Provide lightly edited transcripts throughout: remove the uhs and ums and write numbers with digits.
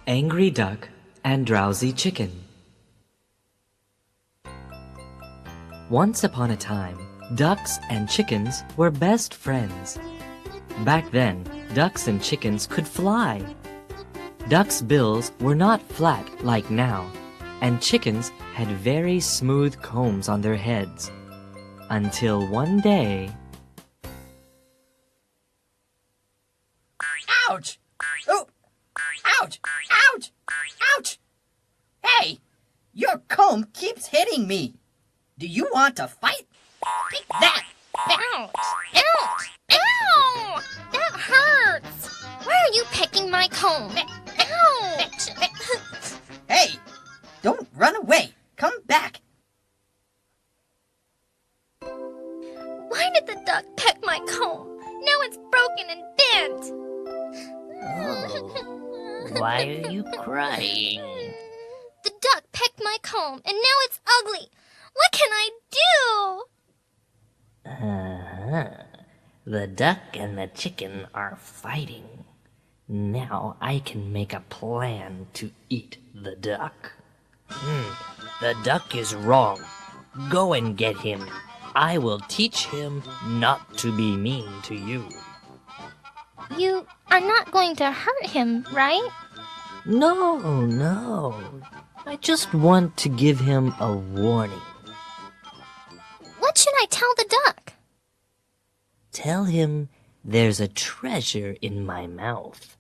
Angry Duck and Drowsy Chicken. Once upon a time, ducks and chickens were best friends. Back then, ducks and chickens could fly. Ducks' bills were not flat like now, and chickens had very smooth combs on their heads. Until one day... Ouch! Oh! Ouch! Ouch! Ouch! Hey! Your comb keeps hitting me. Do you want to fight? Take that! Ouch! Ouch! Ow! That hurts! Why are you pecking my comb? Ouch! Hey! Don't run away! Come back! Why did the duck peck my comb? Now it's broken and bent. Oh, why are you crying? The duck pecked my comb and now it's ugly. What can I do? The duck and the chicken are fighting. Now I can make a plan to eat the duck. The duck is wrong. Go and get him. I will teach him not to be mean to you. You are not going to hurt him, right? No. I just want to give him a warning. What should I tell the duck? Tell him there's a treasure in my mouth.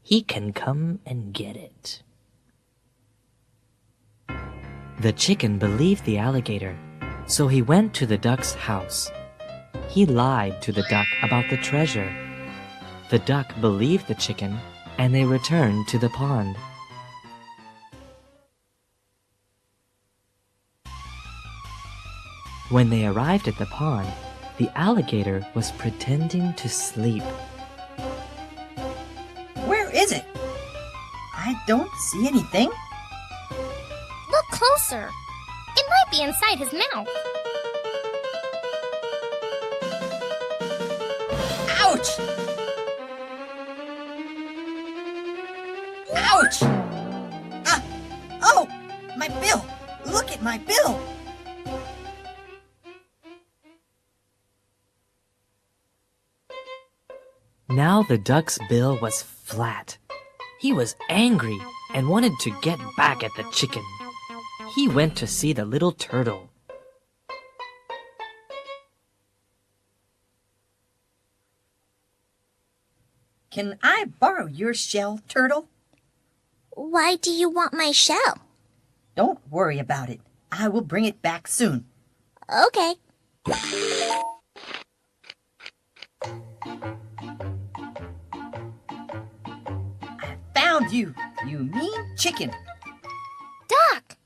He can come and get it. The chicken believed the alligator, so he went to the duck's house. He lied to the duck about the treasure. The duck believed the chicken, and they returned to the pond. When they arrived at the pond, the alligator was pretending to sleep. Where is it? I don't see anything. Look closer. It might be inside his mouth. Ouch! Ouch! Ah! Oh! My bill! Look at my bill! Now the duck's bill was flat. He was angry and wanted to get back at the chicken. He went to see the little turtle. Can I borrow your shell, turtle? Why do you want my shell? Don't worry about it. I will bring it back soon. Okay. I found you, you mean chicken. Duck,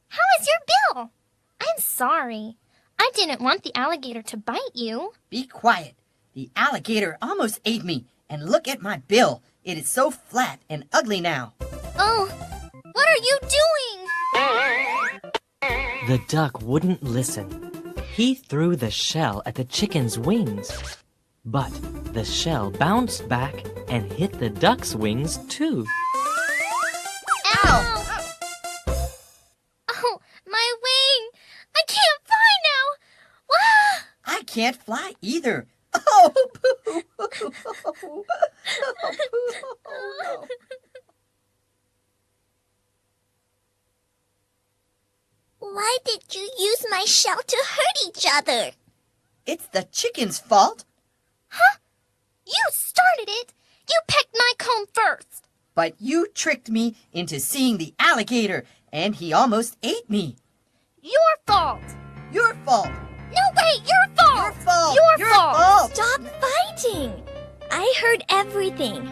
how is your bill? I'm sorry. I didn't want the alligator to bite you. Be quiet. The alligator almost ate me. And look at my bill. It is so flat and ugly now. Oh, what are you doing? The duck wouldn't listen. He threw the shell at the chicken's wings. But the shell bounced back and hit the duck's wings too. Ow! Oh, my wing! I can't fly now! Wah! I can't fly either. Oh, boo! Oh, no. Why did you use my shell to hurt each other? It's the chicken's fault. Huh? You started it! You pecked my comb first! But you tricked me into seeing the alligator, and he almost ate me. Your fault! Your fault. No, wait, your fault! Your fault. Your fault! Stop fighting! I heard everything.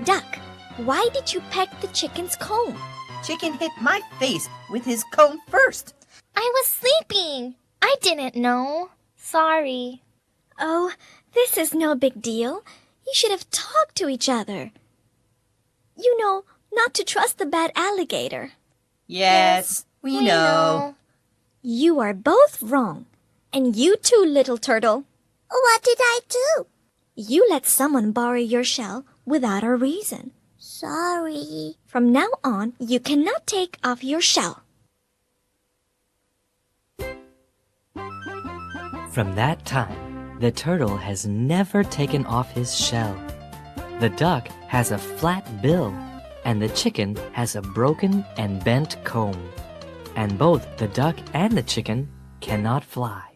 Duck, why did you peck the chicken's comb? Chicken hit my face with his comb first. I was sleeping. I didn't know. Sorry. Oh, this is no big deal. You should have talked to each other. You know, not to trust the bad alligator. Yes, we know. You are both wrong. And you too, little turtle. What did I do? You let someone borrow your shell without a reason. Sorry. From now on, you cannot take off your shell. From that time, the turtle has never taken off his shell. The duck has a flat bill, and the chicken has a broken and bent comb. And both the duck and the chicken cannot fly.